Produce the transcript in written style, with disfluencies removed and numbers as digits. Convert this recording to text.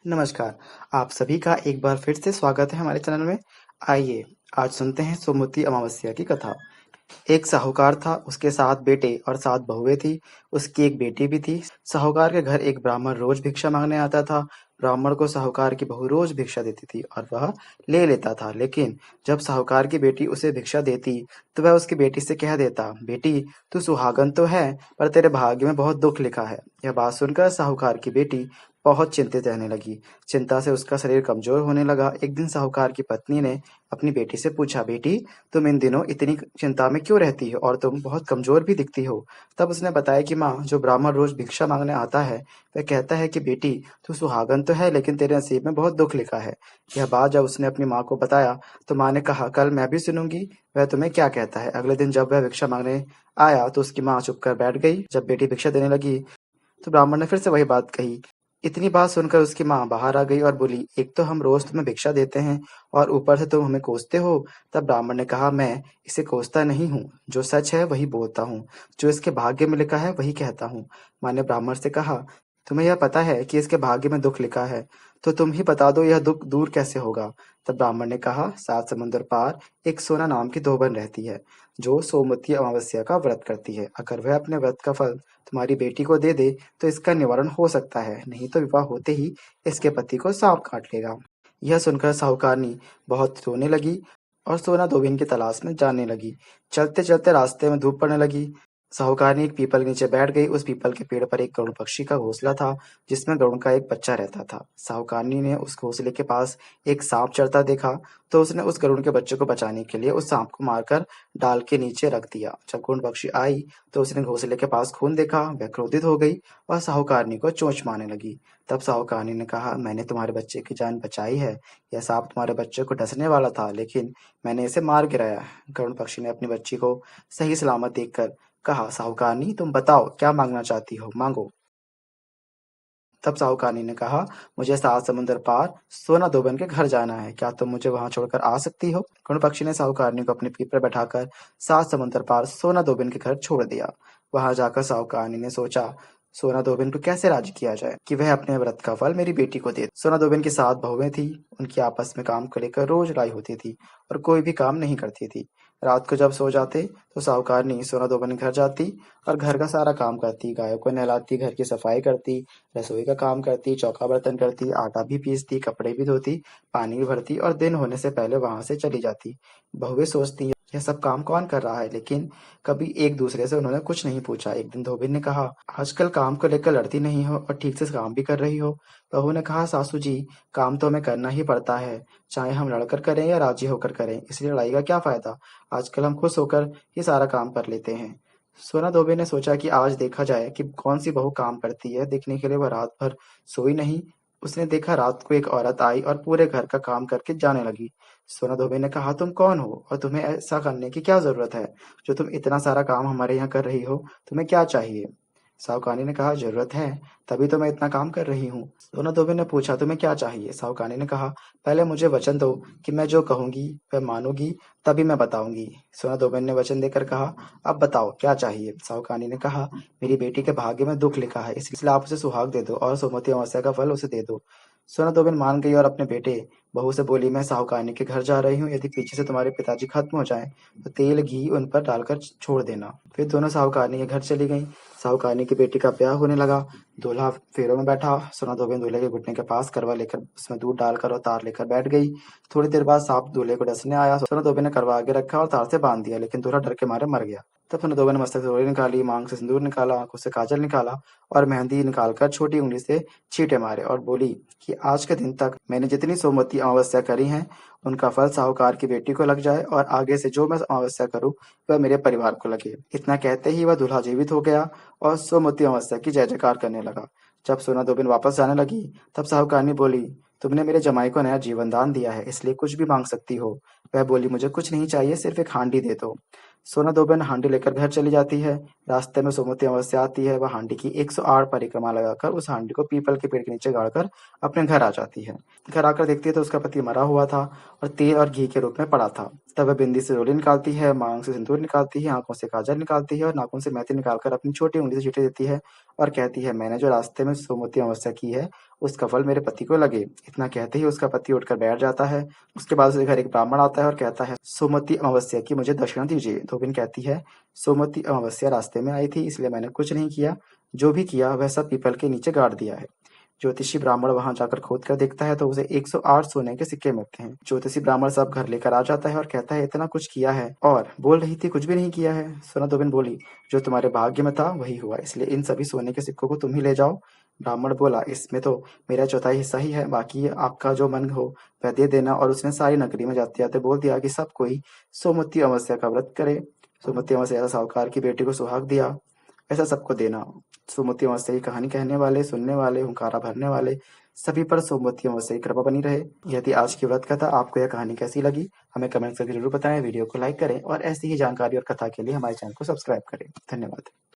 नमस्कार, आप सभी का एक बार फिर से स्वागत है हमारे चैनल में। आइए, आज सुनते हैं सोमवती अमावस्या की कथा। एक साहूकार था, उसके 7 बेटे और 7 बहुएं थी। उसकी एक बेटी भी थी। साहूकार के घर एक ब्राह्मण रोज भिक्षा मांगने आता था। ब्राह्मण को साहूकार की बहू रोज भिक्षा देती थी और वह ले लेता था। लेकिन जब साहूकार की बेटी उसे भिक्षा देती, तो वह उसकी बेटी से कह देता, बेटी, तू सुहागन तो है, पर तेरे भाग्य में बहुत दुख लिखा है। यह बात सुनकर साहूकार की बेटी बहुत चिंतित रहने लगी। चिंता से उसका शरीर कमजोर होने लगा। एक दिन साहूकार की पत्नी ने अपनी बेटी से पूछा, बेटी, तुम इन दिनों इतनी चिंता में क्यों रहती हो और तुम बहुत कमजोर भी दिखती हो। तब उसने बताया कि माँ, जो ब्राह्मण रोज भिक्षा मांगने आता है, वह कहता है कि बेटी, तू सुहागन तो है, लेकिन तेरे नसीब में बहुत दुख लिखा है। यह बात जब उसने अपनी माँ को बताया, तो माँ ने कहा, कल मैं भी सुनूंगी वह तुम्हें क्या कहता है। अगले दिन जब वह भिक्षा मांगने आया, तो उसकी माँ चुप कर बैठ गई। जब बेटी भिक्षा देने लगी, तो ब्राह्मण ने फिर से वही बात कही। इतनी बात सुनकर उसकी माँ बाहर आ गई और बोली, एक तो हम रोज तुम्हें भिक्षा देते हैं और ऊपर से तुम हमें कोसते हो। तब ब्राह्मण ने कहा, मैं इसे कोसता नहीं हूँ, जो सच है वही बोलता हूँ, जो इसके भाग्य में लिखा है वही कहता हूँ। माँ ने ब्राह्मण से कहा, तुम्हें यह पता है कि इसके भाग्य में दुख लिखा है, तो तुम ही बता दो यह दुख दूर कैसे होगा। तब ब्राह्मण ने कहा, 7 समुद्र पार एक सोना नाम की धोबन रहती है, जो सोमवती अमावस्या का व्रत करती है। अगर वह अपने व्रत का फल तुम्हारी बेटी को दे दे, तो इसका निवारण हो सकता है, नहीं तो विवाह होते ही इसके पति को सांप काट लेगा। यह सुनकर साहूकारनी बहुत रोने लगी और सोना धोबिन की तलाश में जाने लगी। चलते चलते रास्ते में धूप पड़ने लगी। साहूकारनी एक पीपल के नीचे बैठ गई। उस पीपल के पेड़ पर एक गरुड़ पक्षी का घोंसला था, जिसमें गरुड़ का एक बच्चा रहता था। साहूकारनी ने उस घोंसले के पास एक सांप चढ़ता देखा, तो उसने उस गरुड़ के बच्चे को बचाने के लिए उस सांप को मारकर डाल के नीचे रख दिया। जब गरुड़ पक्षी आई, तो उसने घोंसले के पास खून देखा। वह क्रोधित हो गई और साहूकारनी को चोंच मारने लगी। तब साहूकारनी ने कहा, मैंने तुम्हारे बच्चे की जान बचाई है। यह सांप तुम्हारे बच्चे को डसने वाला था, लेकिन मैंने इसे मार गिराया। गरुड़ पक्षी ने अपनी बच्ची को सही सलामत देखकर कहा, साहूकारनी, तुम बताओ क्या मांगना चाहती हो, मांगो। तब साहूकारनी ने कहा, मुझे 7 समुंदर पार सोना धोबन के घर जाना है, क्या तुम मुझे वहां छोड़कर आ सकती हो। गरुड़ पक्षी ने साहूकारनी को अपने पीठ पर बैठाकर 7 समुंदर पार सोना धोबन के घर छोड़ दिया। वहां जाकर साहूकारनी ने सोचा, सोना धोबिन को कैसे राजी किया जाए कि वह अपने व्रत का फल मेरी बेटी को दे। सोना धोबिन की 7 बहुएं थी। उनकी आपस में काम को लेकर रोज लड़ाई होती थी और कोई भी काम नहीं करती थी। रात को जब सो जाते, तो साहूकारनी सोना धोबन के घर जाती और घर का सारा काम करती, गायों को नहलाती, घर की सफाई करती, रसोई का काम करती, चौका बर्तन करती, आटा भी पीसती, कपड़े भी धोती, पानी भी भरती और दिन होने से पहले वहां से चली जाती। बहुएं सोचती, यह सब काम कौन कर रहा है, लेकिन कभी एक दूसरे से उन्होंने कुछ नहीं पूछा। एक दिन धोबिन ने कहा, आजकल काम को लेकर लड़ती नहीं हो और ठीक से काम भी कर रही हो। बहू ने कहा, सासू जी, काम तो हमें करना ही पड़ता है, चाहे हम लड़कर करें या राजी होकर करें, इसलिए लड़ाई का क्या फायदा। आजकल हम खुश होकर ही सारा काम कर लेते हैं। सोना धोबी ने सोचा कि आज देखा जाए कि कौन सी बहू काम करती है। देखने के लिए वह रात भर सोई नहीं। उसने देखा, रात को एक औरत आई और पूरे घर का काम करके जाने लगी। सोना धोबी ने कहा, तुम कौन हो और तुम्हें ऐसा करने की क्या जरूरत है, जो तुम इतना सारा काम हमारे यहाँ कर रही हो, तुम्हें क्या चाहिए। साहूकारनी ने कहा, जरूरत है, तभी तो मैं इतना काम कर रही हूँ। सोना धोबी ने पूछा, तुम्हें क्या चाहिए। साहूकारनी ने कहा, पहले मुझे वचन दो कि मैं जो कहूंगी वह मानूंगी, तभी मैं बताऊंगी। सोना धोबी ने वचन देकर कहा, अब बताओ क्या चाहिए। साहूकारनी ने कहा, मेरी बेटी के भाग्य में दुख लिखा है, इसलिए आप उसे सुहाग दे दो और सोमवती अमावस्या का फल उसे दे दो। सोना धोबी मान गई और अपने बेटे बहू से बोली, मैं साहूकारनी के घर जा रही हूँ, यदि पीछे से तुम्हारे पिताजी खत्म हो जाएं, तो तेल घी उन पर डालकर छोड़ देना। फिर दोनों साहूकारनी के घर चली गईं। साहूकारनी की बेटी का ब्याह होने लगा। दूल्हा फेरों में बैठा। सोना धोबी दूल्हे के घुटने के पास करवा लेकर उसमें दूध डालकर और तार लेकर बैठ गई। थोड़ी देर बाद सांप दूल्हे को डसने आया। सोना धोबी ने करवा आगे रखा और तार से बांध दिया, लेकिन दूल्हा डर के मारे मर गया। तब सोना धोबी ने मस्तक से रोली निकाली, मांग से सिंदूर निकाला, आंखों से काजल निकाला और मेहंदी निकालकर छोटी उंगली से छींटे मारे और बोली कि आज के दिन तक मैंने जितनी सोमवती अमावस्या करी है, उनका फल साहूकार की बेटी को लग जाए और आगे से जो मैं अमावस्या करूं, वह मेरे परिवार को लगे। इतना कहते ही वह दूल्हा जीवित हो गया और सोमवती अमावस्या की जय जयकार करने लगा। जब सोना धोबिन वापस जाने लगी, तब साहूकारनी बोली, तुमने मेरे जमाई को नया जीवन दान दिया है, इसलिए कुछ भी मांग सकती हो। वह बोली, मुझे कुछ नहीं चाहिए, सिर्फ एक हांडी दे दो। सोना दो बहन हांडी लेकर घर चली जाती है। रास्ते में सोमवती अमावस्या आती है। वह हांडी की 108 परिक्रमा लगाकर उस हांडी को पीपल के पेड़ के नीचे गाड़कर अपने घर आ जाती है। घर आकर देखती है तो उसका पति मरा हुआ था और तेल और घी के रूप में पड़ा था। तब वह बिंदी से रोली निकालती है, मांग से सिंदूर निकालती है, आंखों से काजल निकालती है और नाखून से मेहंदी निकालकर अपनी छोटी उंगली से चींटी देती है और कहती है, मैंने जो रास्ते में सोमवती अमावस्या की है उसका फल मेरे पति को लगे। इतना कहते ही उसका पति उठकर बैठ जाता है। उसके बाद उसके घर एक ब्राह्मण आता है और कहता है, सोमवती अमावस्या की मुझे दक्षिणा दीजिए। धोबिन कहती है, सोमवती अमावस्या रास्ते में आई थी इसलिए मैंने कुछ नहीं किया, जो भी किया वह सब पीपल के नीचे गाड़ दिया है। ज्योतिषी ब्राह्मण वहां जाकर खोद कर देखता है तो उसे 108 सोने के सिक्के मिलते हैं। ज्योतिषी ब्राह्मण सब घर लेकर आ जाता है और कहता है, इतना कुछ किया है और बोल रही थी कुछ भी नहीं किया है। सोना धोबिन बोली, जो तुम्हारे भाग्य में था वही हुआ, इसलिए इन सभी सोने के सिक्कों को तुम ही ले जाओ। ब्राह्मण बोला, इसमें तो मेरा चौथाई हिस्सा ही है, बाकी आपका जो मन हो वह दे देना। और उसने सारी नगरी में जाते जाते बोल दिया कि सब कोई सोमवती अमावस्या का व्रत करे। सोमवती अमावस्या साहूकार की बेटी को सुहाग दिया, ऐसा सबको देना। सोमवती अमावस्या की कहानी कहने वाले, सुनने वाले, हुंकारा भरने वाले सभी पर सोमवती अमावस्या की कृपा बनी रहे। यदि आज की व्रत कथा आपको यह कहानी कैसी लगी हमें कमेंट करके जरूर बताएं। वीडियो को लाइक करें और ऐसी ही जानकारी और कथा के लिए हमारे चैनल को सब्सक्राइब करें। धन्यवाद।